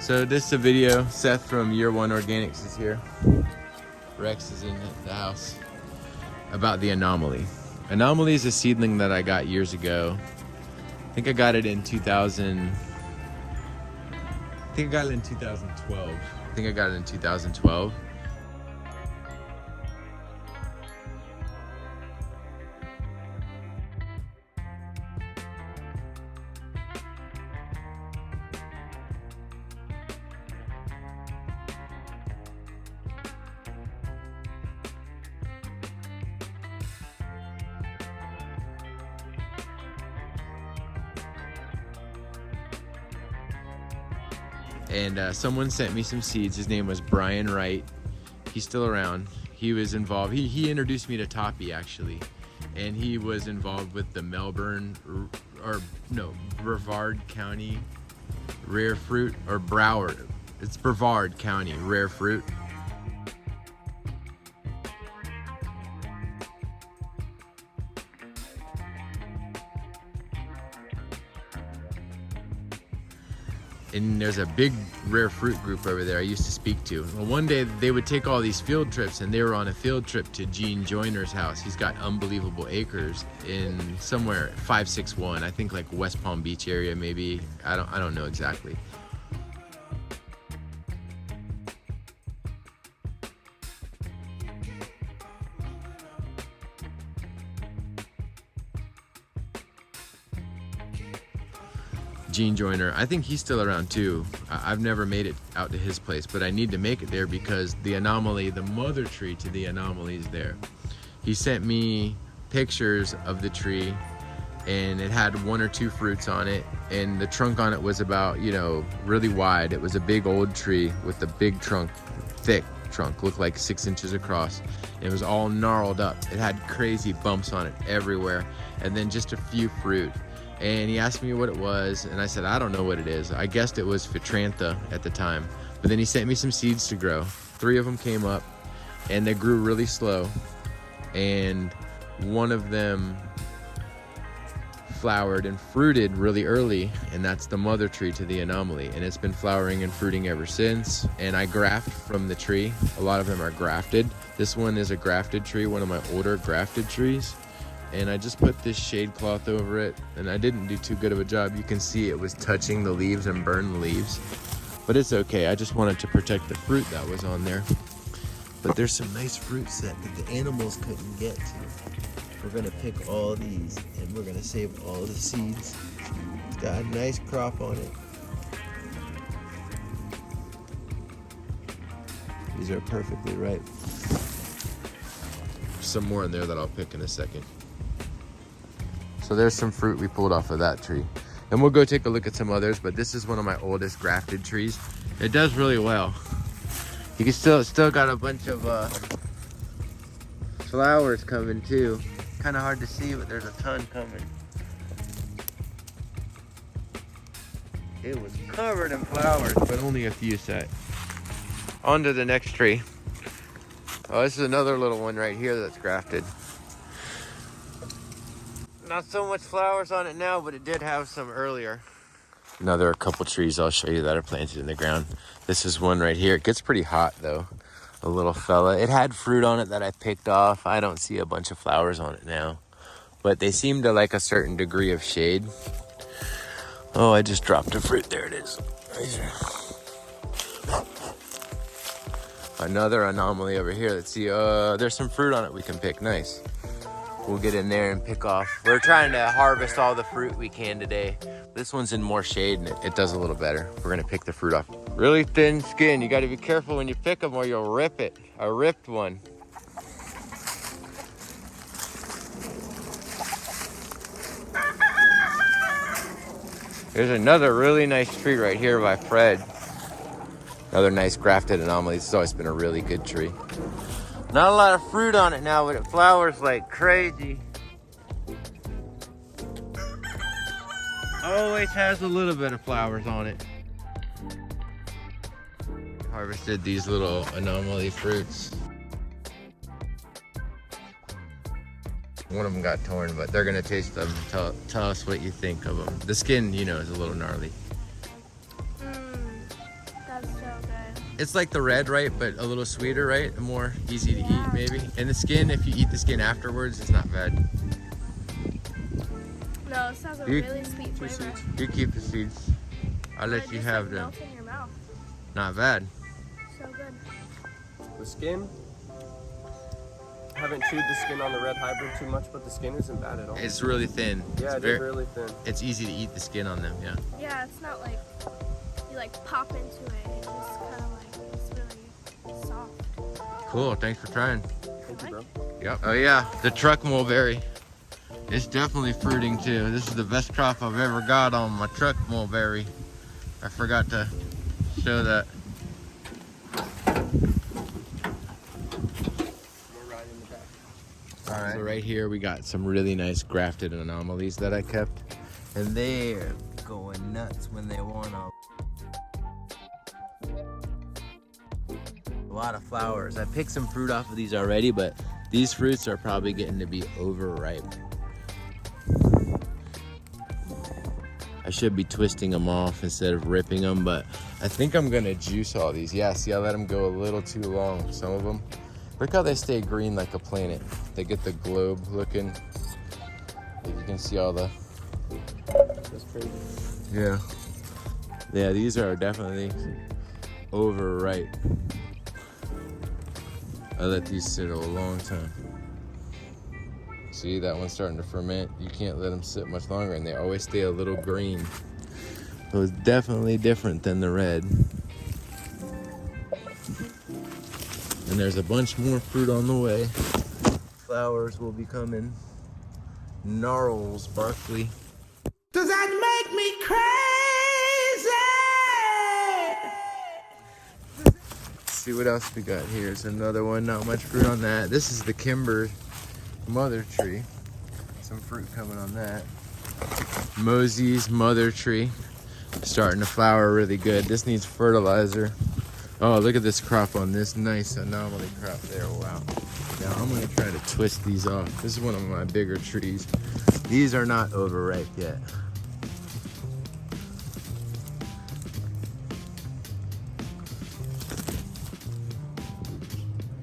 So this is a video. Seth from Year One Organics is here. Rex is in the house. About the Anomaly. Anomaly is a seedling that I got years ago. I think I got it in 2000. I think I got it in 2012. And someone sent me some seeds. His name was Brian Wright. He's still around. He was involved. He introduced me to Toppy actually, and he was involved with the Brevard County Rare Fruit, or Broward. It's Brevard County Rare Fruit. And there's a big rare fruit group over there I used to speak to. Well, one day they would take all these field trips, and they were on a field trip to Gene Joyner's house. He's got unbelievable acres in somewhere 561, I think like West Palm Beach area maybe. I don't know exactly. Gene Joyner, I think he's still around too. I've never made it out to his place, but I need to make it there because the Anomaly, the mother tree to the Anomaly, is there. He sent me pictures of the tree, and it had 1 or 2 fruits on it, and the trunk on it was about, really wide. It was a big old tree with a big trunk, thick trunk, looked like 6 inches across. It was all gnarled up. It had crazy bumps on it everywhere, and then just a few fruit. And he asked me what it was, and I said, I don't know what it is. I guessed it was Phitrantha at the time. But then he sent me some seeds to grow. 3 of them came up, and they grew really slow. And one of them flowered and fruited really early, and that's the mother tree to the Anomaly. And it's been flowering and fruiting ever since. And I graft from the tree. A lot of them are grafted. This one is a grafted tree, one of my older grafted trees. And I just put this shade cloth over it, and I didn't do too good of a job. You can see it was touching the leaves and burned the leaves, but it's okay. I just wanted to protect the fruit that was on there. But there's some nice fruit set that the animals couldn't get to. We're gonna pick all these, and we're gonna save all the seeds. It's got a nice crop on it. These are perfectly ripe. There's some more in there that I'll pick in a second. So there's some fruit we pulled off of that tree. And we'll go take a look at some others, but this is one of my oldest grafted trees. It does really well. You can still got a bunch of flowers coming too. Kind of hard to see, but there's a ton coming. It was covered in flowers, but only a few set. On to the next tree. Oh, this is another little one right here that's grafted. Not so much flowers on it now, but it did have some earlier. Now there are a couple trees I'll show you that are planted in the ground. This is one right here. It gets pretty hot though, a little fella. It had fruit on it that I picked off. I don't see a bunch of flowers on it now, but they seem to like a certain degree of shade. Oh, I just dropped a fruit. There it is. Right here. Another Anomaly over here. Let's see, there's some fruit on it we can pick. Nice. We'll get in there and pick off. We're trying to harvest all the fruit we can today. This one's in more shade, and it does a little better. We're gonna pick the fruit off. Really thin skin. You gotta be careful when you pick them or you'll rip it. A ripped one. There's another really nice tree right here by Fred. Another nice grafted Anomaly. This has always been a really good tree. Not a lot of fruit on it now, but it flowers like crazy. Always has a little bit of flowers on it. Harvested these little Anomaly fruits. One of them got torn, but they're gonna taste them. Tell us what you think of them. The skin, is a little gnarly. It's like the red, right? But a little sweeter, right? More easy to eat, maybe. And the skin, if you eat the skin afterwards, it's not bad. No, this has a really sweet flavor. You keep the seeds. I'll let you have them. Melt in your mouth. Not bad. So good. The skin, I haven't chewed the skin on the red hybrid too much, but the skin isn't bad at all. It's really thin. Yeah, it's really thin. It's easy to eat the skin on them, yeah. Yeah, it's not like you like pop into it. It's just kind of like, it's really soft. Cool, thanks for trying. Thank you, bro. Yep. Oh yeah, the truck mulberry. It's definitely fruiting too. This is the best crop I've ever got on my truck mulberry. I forgot to show that. All right. So right here we got some really nice grafted anomalies that I kept. And they're going nuts when they want a lot of flowers. I picked some fruit off of these already, but these fruits are probably getting to be overripe. I should be twisting them off instead of ripping them, but I think I'm gonna juice all these. Yeah, see, I let them go a little too long, some of them. Look how they stay green like a planet. They get the globe looking. If you can see all the... That's crazy. Yeah. Yeah, these are definitely overripe. I let these sit a long time. See, that one's starting to ferment. You can't let them sit much longer, and they always stay a little green. So it's definitely different than the red. And there's a bunch more fruit on the way. Flowers will be coming. Gnarls, Barkley. Does that make me crazy? Let's see what else we got here. Here's another one, not much fruit on that. This is the Kimber mother tree. Some fruit coming on that. Mosey's mother tree. Starting to flower really good. This needs fertilizer. Oh, look at this crop on this nice anomaly crop there. Wow. Now I'm gonna try to twist these off. This is one of my bigger trees. These are not overripe yet.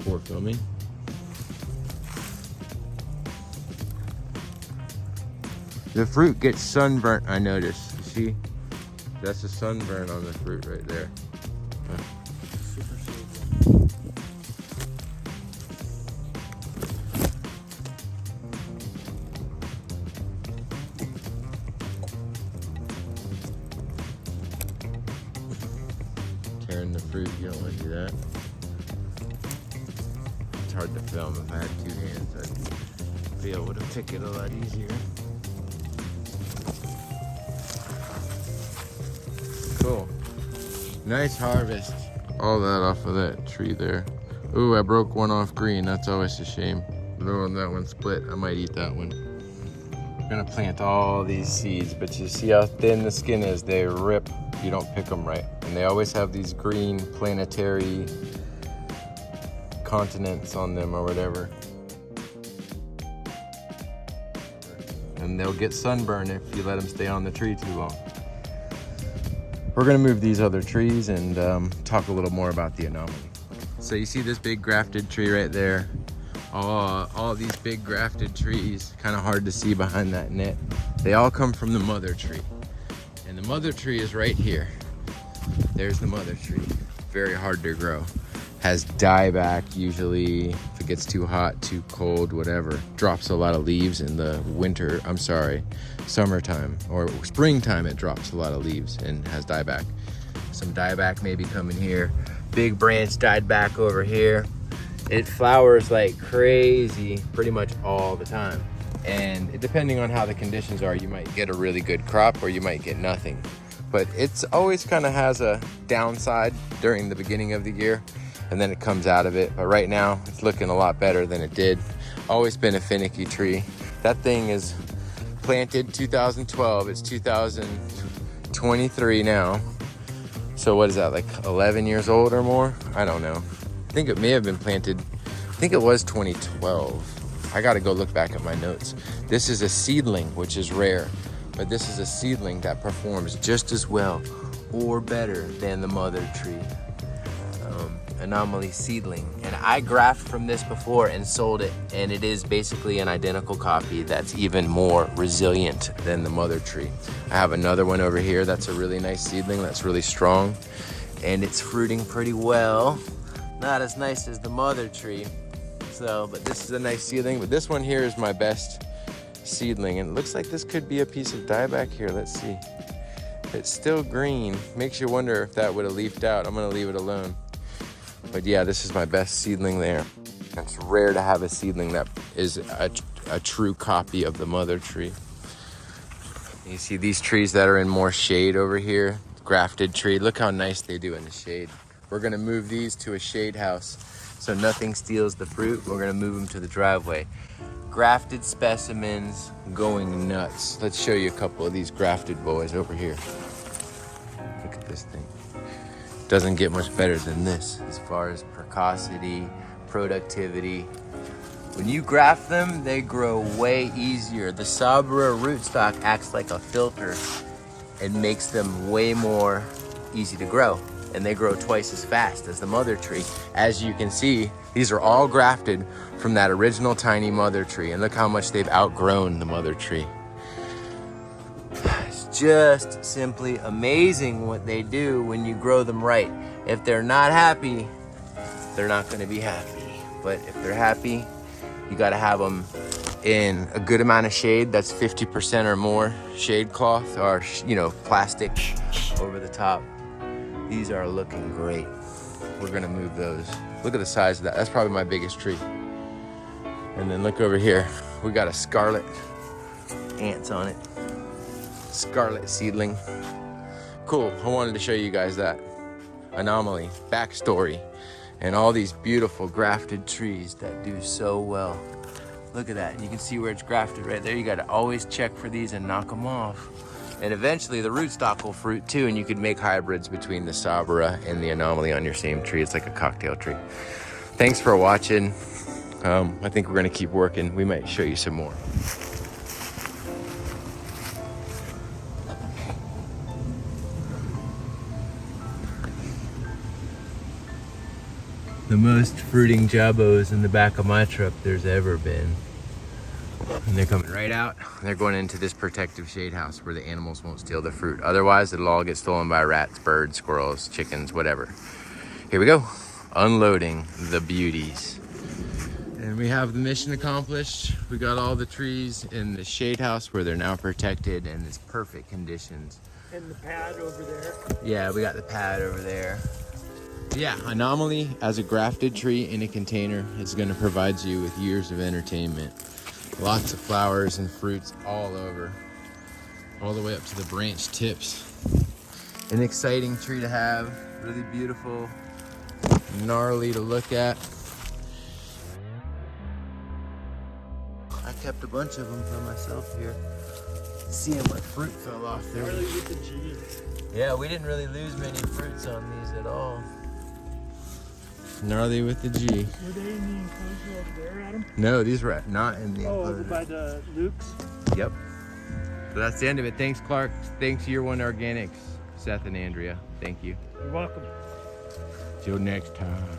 For filming. The fruit gets sunburnt, I noticed. You see? That's a sunburn on the fruit right there. Tearing the fruit, you don't want to do that. It's hard to film. If I had two hands, I'd be able to pick it a lot easier. Cool. Nice harvest. All that off of that tree there. Ooh, I broke one off green. That's always a shame. No, that one split. I might eat that one. I'm gonna plant all these seeds, but you see how thin the skin is. They rip if you don't pick them right. And they always have these green planetary continents on them or whatever. And they'll get sunburned if you let them stay on the tree too long. We're gonna move these other trees and talk a little more about the anomaly. So you see this big grafted tree right there? All these big grafted trees, kind of hard to see behind that net. They all come from the mother tree. And the mother tree is right here. There's the mother tree. Very hard to grow. Has dieback usually, if it gets too hot, too cold, whatever. Drops a lot of leaves in the winter, summertime or springtime. It drops a lot of leaves and has dieback. Some dieback maybe coming here. Big branch died back over here. It flowers like crazy pretty much all the time. And depending on how the conditions are, you might get a really good crop or you might get nothing. But it's always kind of has a downside during the beginning of the year, and then it comes out of it. But right now it's looking a lot better than it did. Always been a finicky tree. That thing is planted 2012. It's 2023 now. So what is that, like 11 years old or more? I don't know. I think it may have been planted, I think it was 2012. I gotta go look back at my notes. This is a seedling, which is rare, but this is a seedling that performs just as well or better than the mother tree. Anomaly seedling. And I grafted from this before and sold it, and it is basically an identical copy that's even more resilient than the mother tree. I have another one over here that's a really nice seedling that's really strong, and it's fruiting pretty well. Not as nice as the mother tree, so, but this is a nice seedling. But this one here is my best seedling, and it looks like this could be a piece of dieback here. Let's see. It's still green. Makes you wonder if that would have leafed out. I'm gonna leave it alone. But yeah, this is my best seedling there. It's rare to have a seedling that is a true copy of the mother tree. You see these trees that are in more shade over here, grafted tree. Look how nice they do in the shade. We're gonna move these to a shade house so nothing steals the fruit. We're gonna move them to the driveway. Grafted specimens going nuts. Let's show you a couple of these grafted boys over here. Look at this thing. Doesn't get much better than this as far as precocity, productivity. When you graft them, they grow way easier. The Sabra rootstock acts like a filter and makes them way more easy to grow. And they grow twice as fast as the mother tree. As you can see, these are all grafted from that original tiny mother tree. And look how much they've outgrown the mother tree. It's just simply amazing what they do when you grow them right. If they're not happy, they're not gonna be happy. But if they're happy, you gotta have them in a good amount of shade. That's 50% or more shade cloth, or plastic over the top. These are looking great. We're gonna move those. Look at the size of that. That's probably my biggest tree. And then look over here. We got a scarlet, ants on it. Scarlet seedling. Cool, I wanted to show you guys that. Anomaly, backstory, and all these beautiful grafted trees that do so well. Look at that, you can see where it's grafted right there. You gotta always check for these and knock them off. And eventually the rootstock will fruit too, and you could make hybrids between the Sabra and the Anomaly on your same tree. It's like a cocktail tree. Thanks for watching. I think we're gonna keep working. We might show you some more. The most fruiting jabos in the back of my truck there's ever been. And they're coming right out. They're going into this protective shade house where the animals won't steal the fruit. Otherwise, it'll all get stolen by rats, birds, squirrels, chickens, whatever. Here we go, unloading the beauties. And we have the mission accomplished. We got all the trees in the shade house where they're now protected and it's perfect conditions. And the pad over there. Yeah, we got the pad over there. Yeah, Anomaly as a grafted tree in a container is going to provide you with years of entertainment. Lots of flowers and fruits all over, all the way up to the branch tips. An exciting tree to have, really beautiful, gnarly to look at. I kept a bunch of them for myself here. Seeing what fruit fell off there. Gnarly with the G. Yeah, we didn't really lose many fruits on these at all. Gnarly with the G. Were they in the enclosure over there, Adam? No, these were not in the Oh, over enclosure. by the Luke's? Yep. So that's the end of it. Thanks, Clark. Thanks, Year One Organics, Seth and Andrea. Thank you. You're welcome. Till next time.